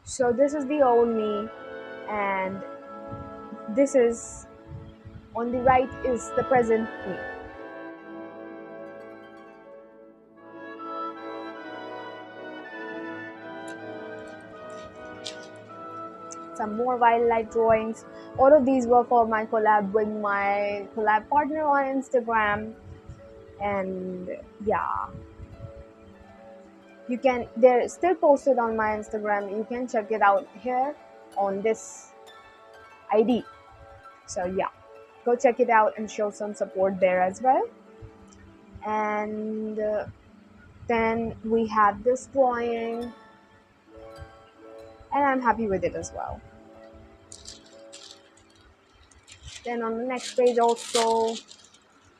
So this is the old me, and this is on the right is the present me. Some more wildlife drawings. All of these were for my collab with my collab partner on Instagram. And yeah, they're still posted on my Instagram. You can check it out here on this ID. So yeah, go check it out and show some support there as well. And then we have this drawing, and I'm happy with it as well. Then on the next page also,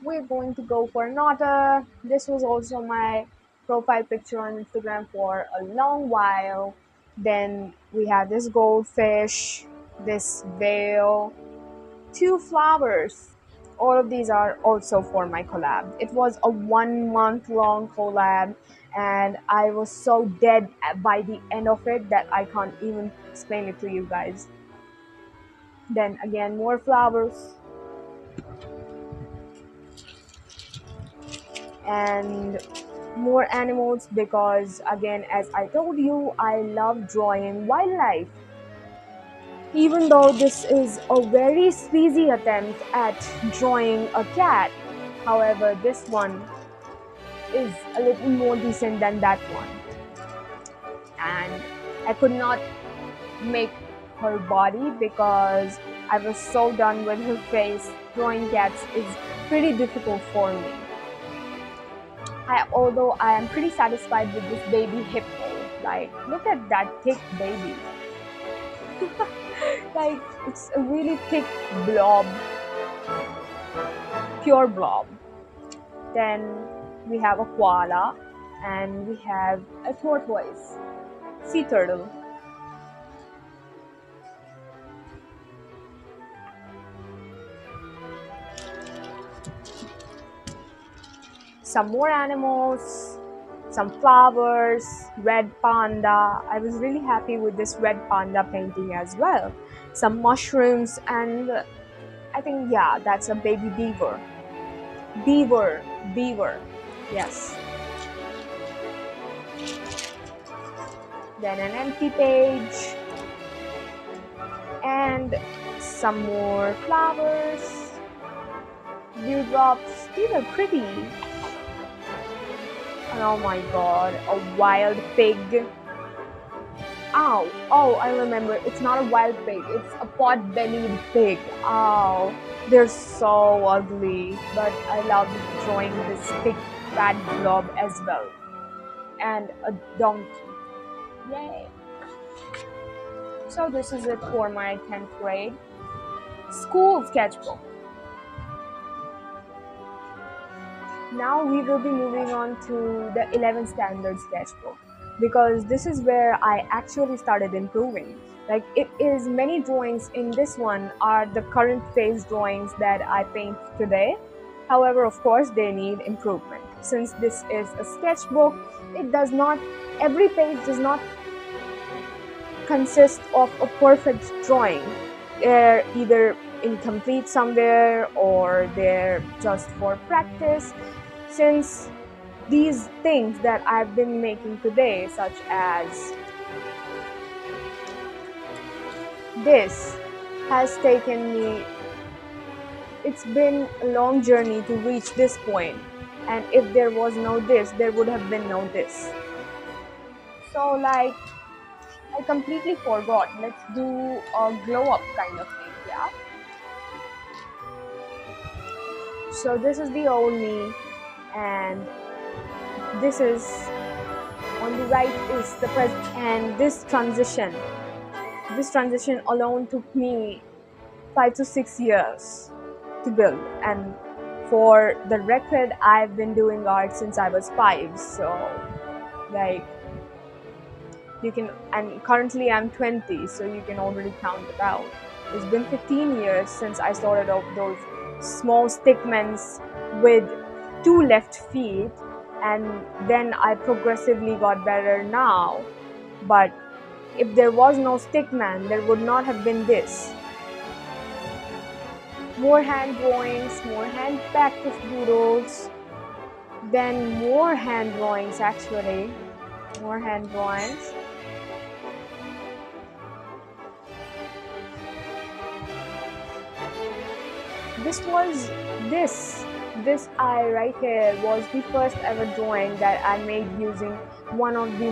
we're going to go for an otter. This was also my profile picture on Instagram for a long while. Then we have this goldfish, this whale, two flowers. All of these are also for my collab. It was a 1 month long collab, and I was so dead by the end of it that I can't even explain it to you guys. Then again, more flowers, and more animals because, again, as I told you, I love drawing wildlife. Even though this is a very sleazy attempt at drawing a cat, however, this one is a little more decent than that one. And I could not make her body because I was so done with her face. Drawing cats is pretty difficult for me. Although I am pretty satisfied with this baby hippo. Like, look at that thick baby. Like, it's a really thick blob, pure blob. Then we have a koala, and we have a tortoise, sea turtle. Some more animals, some flowers, red panda. I was really happy with this red panda painting as well. Some mushrooms, and I think, yeah, that's a baby beaver. Beaver, yes. Then an empty page, and some more flowers, dewdrops. These are pretty. And oh my god, a wild pig. Ow, oh, I remember, it's not a wild pig, it's a pot-bellied pig. Ow, they're so ugly, but I love drawing this big fat blob as well. And a donkey. Yay. So this is it for my 10th grade school sketchbook. Now we will be moving on to the 11th standard sketchbook, because this is where I actually started improving. Like, it is many drawings in this one are the current phase drawings that I paint today. However, of course, they need improvement. Since this is a sketchbook, every page does not consist of a perfect drawing. They're either incomplete somewhere, or they're just for practice. Since these things that I've been making today, such as this, has taken me, it's been a long journey to reach this point, and if there was no this, there would have been no this. So, like, I completely forgot. Let's do a glow up kind of thing, yeah? So this is the old me, and this is, on the right is the present. And this transition alone took me 5 to 6 years to build. And for the record, I've been doing art since I was 5. So, like, you can, and currently I'm 20, so you can already count it out. It's been 15 years since I started off those small stickmans with 2 left feet, and then I progressively got better now. But If there was no stickman, there would not have been this. More hand drawings, more hand practice doodles, then more hand drawings actually. More hand drawings. This was this eye right here was the first ever drawing that I made using one of the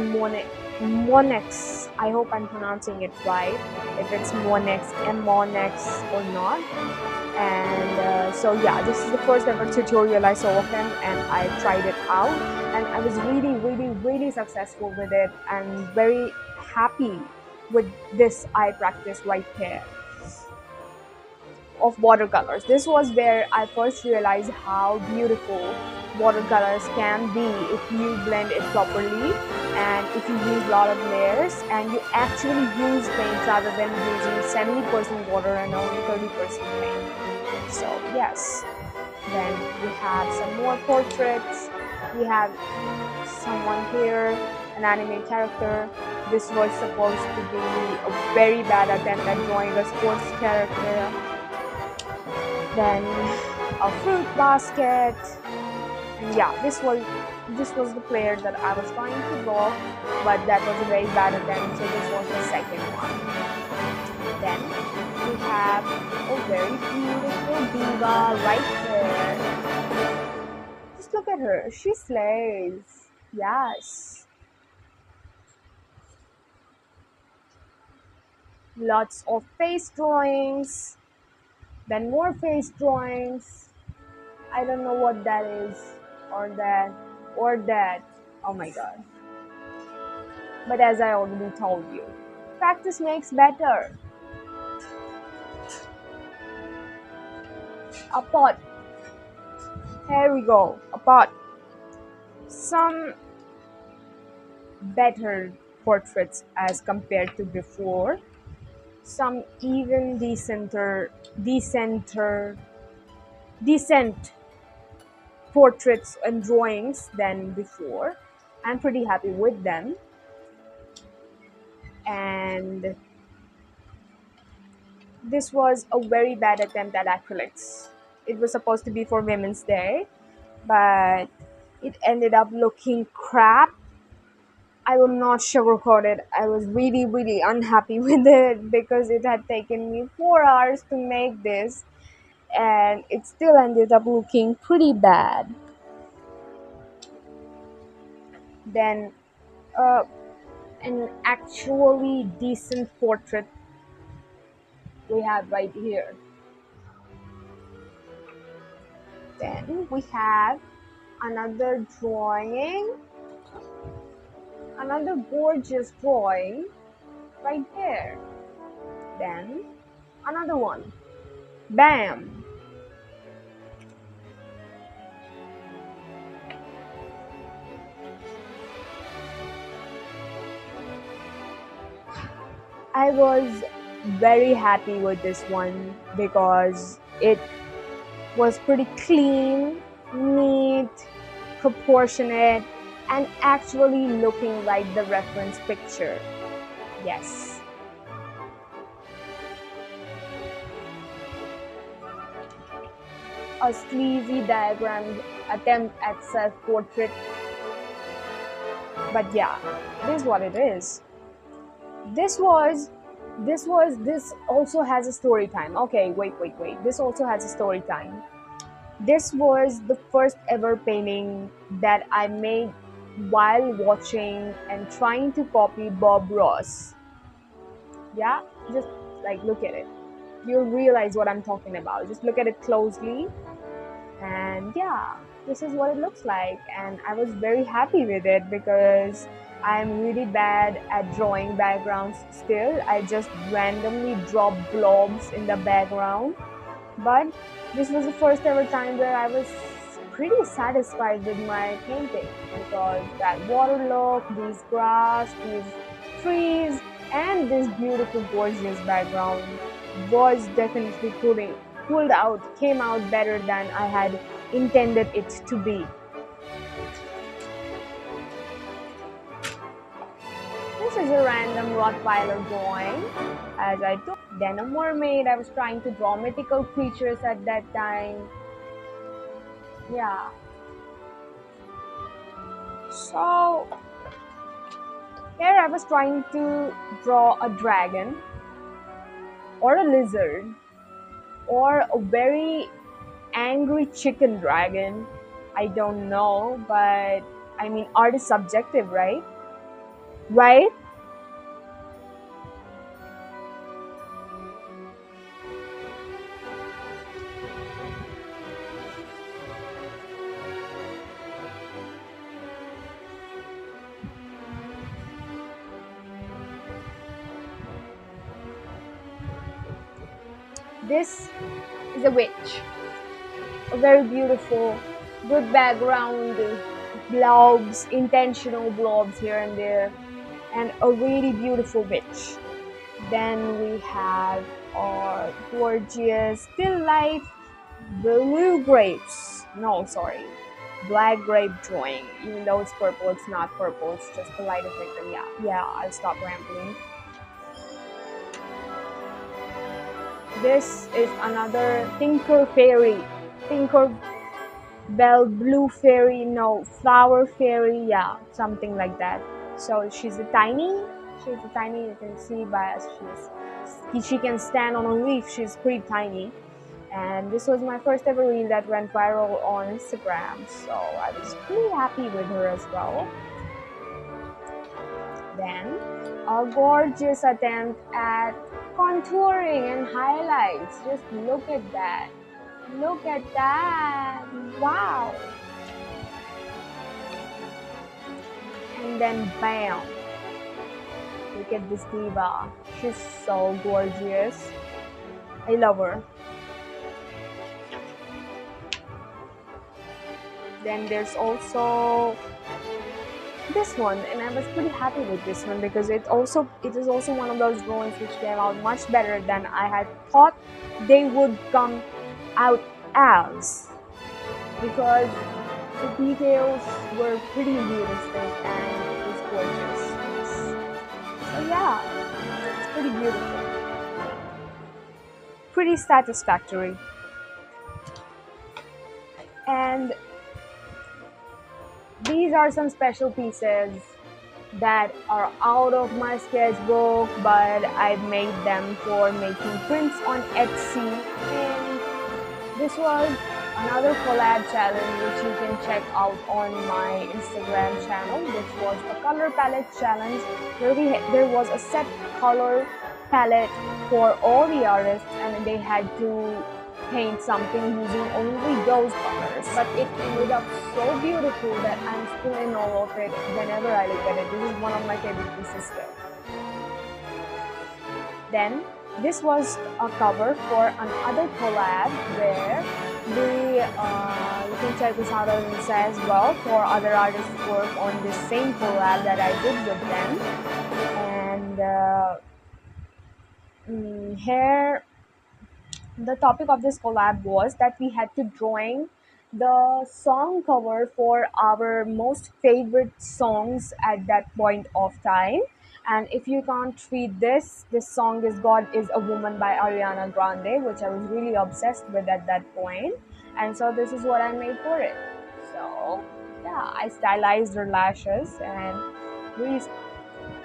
mmmoonexx. I hope I'm pronouncing it right, if it's mmmoonexx, mmmoonexx or not. And so yeah, this is the first ever tutorial I saw of him, and I tried it out, and I was really successful with it, and very happy with this eye practice right here of watercolors. This was where I first realized how beautiful watercolors can be if you blend it properly, and if you use a lot of layers and you actually use paint rather than using 70% water and only 30% paint. So yes, then we have some more portraits. We have someone here, an anime character. This was supposed to be a very bad attempt at drawing a sports character. Then a fruit basket, and yeah, this was the player that I was trying to draw, but that was a very bad attempt, so this was the second one. Then we have a very beautiful diva right there. Just look at her, she slays. Yes, lots of face drawings, then more face drawings. I don't know what that is, or that, or that. Oh my god. But as I already told you, practice makes better. A pot. Here we go. A pot. Some better portraits as compared to before. Some even decent portraits and drawings than before. I'm pretty happy with them. And this was a very bad attempt at acrylics. It was supposed to be for Women's Day, but it ended up looking crap. I will not sugarcoat it. I was really unhappy with it because it had taken me 4 hours to make this, and it still ended up looking pretty bad. Then an actually decent portrait we have right here. Then we have another drawing, another gorgeous drawing right here. Then another one. Bam! I was very happy with this one because it was pretty clean, neat, proportionate, and actually looking like the reference picture. Yes. A sleazy diagram attempt at self-portrait. But yeah, it is what it is. This also has a story time. Okay, wait. This also has a story time. This was the first ever painting that I made while watching and trying to copy Bob Ross. Yeah, just like look at it. You'll realize what I'm talking about. Just look at it closely. And yeah, this is what it looks like. And I was very happy with it because I'm really bad at drawing backgrounds still. I just randomly drop blobs in the background. But this was the first ever time where I was pretty satisfied with my painting because that water look, these grass, these trees, and this beautiful gorgeous background was definitely came out better than I had intended it to be. There's is a random Rottweiler drawing, as I took. Then a mermaid. I was trying to draw mythical creatures at that time. Yeah. So here I was trying to draw a dragon or a lizard or a very angry chicken dragon. I don't know, but I mean, art is subjective, right? Right? This is a witch. A very beautiful, good background, blobs, intentional blobs here and there, and a really beautiful witch. Then we have our gorgeous still life blue grapes. No, sorry, black grape drawing. Even though it's purple, it's not purple. It's just the light effect. And yeah, I'll stop rambling. This is another Tinker Fairy. Tinker Bell Blue Fairy, no, Flower Fairy, yeah, something like that. So she's a tiny, you can see by as she can stand on a leaf, she's pretty tiny. And this was my first ever reel that went viral on Instagram, so I was pretty happy with her as well. Then a gorgeous attempt at contouring and highlights. Just look at that. Look at that. Wow. And then bam. Look at this diva. She's so gorgeous. I love her. Then there's also this one, and I was pretty happy with this one because it is also one of those drawings which came out much better than I had thought they would come out as, because the details were pretty realistic and it was gorgeous. So yeah, it's pretty beautiful, pretty satisfactory. And these are some special pieces that are out of my sketchbook, but I made them for making prints on Etsy. And this was another collab challenge which you can check out on my Instagram channel, which was a color palette challenge where there was a set color palette for all the artists, and they had to paint something using only those colors, but it ended up so beautiful that I'm still in awe of it whenever I look at it. This is one of my favorite pieces still. Then this was a cover for another collab where you can check this out on Insta as well, for other artists to work on this same collab that I did with them. And here the topic of this collab was that we had to drawing the song cover for our most favorite songs at that point of time. And if you can't read this song is God is a Woman by Ariana Grande, which I was really obsessed with at that point. And so this is what I made for it. So yeah, I stylized her lashes, and really,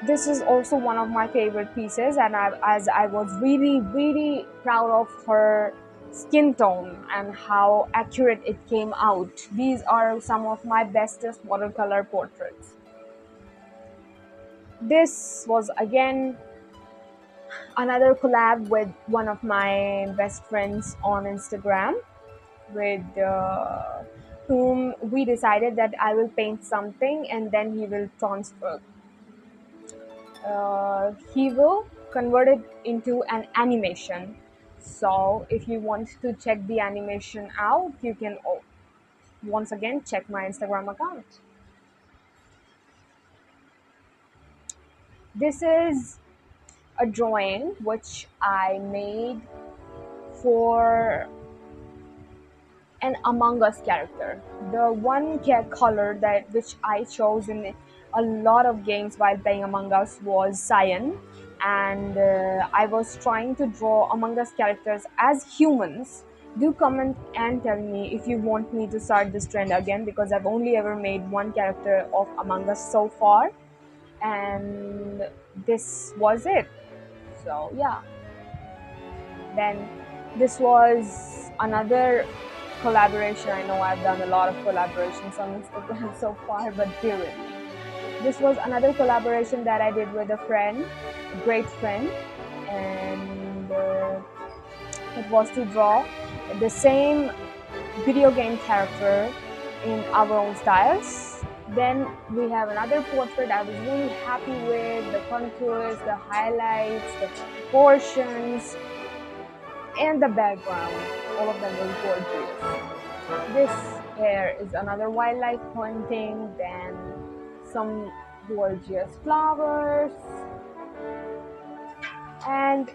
this is also one of my favorite pieces, and as I was really proud of her skin tone and how accurate it came out. These are some of my bestest watercolor portraits. This was again another collab with one of my best friends on Instagram, with whom we decided that I will paint something and then he will convert it into an animation. So if you want to check the animation out, you can once again check my Instagram account. This is a drawing which I made for an Among Us character. The one color that which I chose in a lot of games while playing Among Us was Cyan, and I was trying to draw Among Us characters as humans. Do comment and tell me if you want me to start this trend again, because I've only ever made one character of Among Us so far, and this was it. So yeah, then this was another collaboration. I know I've done a lot of collaborations on Instagram so far, but dear with me. This was another collaboration that I did with a friend, a great friend, and it was to draw the same video game character in our own styles. Then we have another portrait I was really happy with, the contours, the highlights, the proportions, and the background. All of them were gorgeous. This here is another wildlife painting, then some gorgeous flowers, and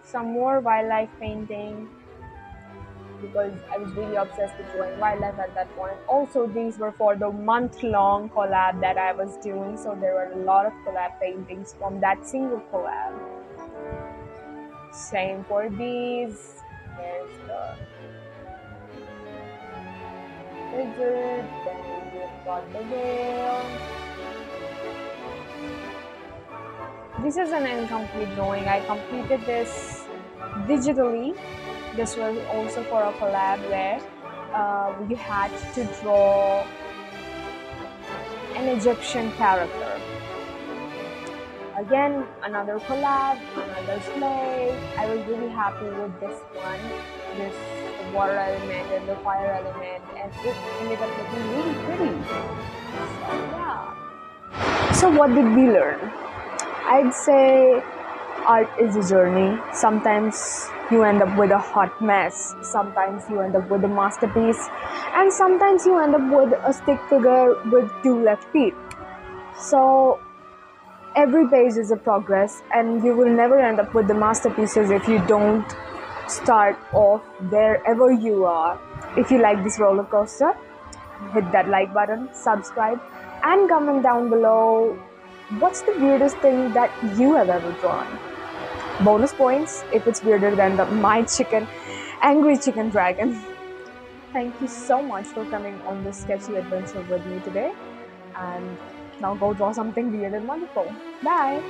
some more wildlife painting, because I was really obsessed with drawing wildlife at that point. Also, these were for the month-long collab that I was doing, so there were a lot of collab paintings from that single collab. Same for these. There's the lizard, then we've got the whale. This is an incomplete drawing. I completed this digitally. This was also for a collab where we had to draw an Egyptian character. Again, another collab, another slave. I was really happy with this one, this water element and the fire element, and it ended up looking really pretty. So yeah. So what did we learn? I'd say art is a journey. Sometimes you end up with a hot mess, sometimes you end up with a masterpiece, and sometimes you end up with a stick figure with 2 left feet. So every page is a progress, and you will never end up with the masterpieces if you don't start off wherever you are. If you like this roller coaster, hit that like button, subscribe, and comment down below what's the weirdest thing that you have ever drawn. Bonus points if it's weirder than my angry chicken dragon. Thank you so much for coming on this sketchy adventure with me today, and now go draw something weird and wonderful. Bye!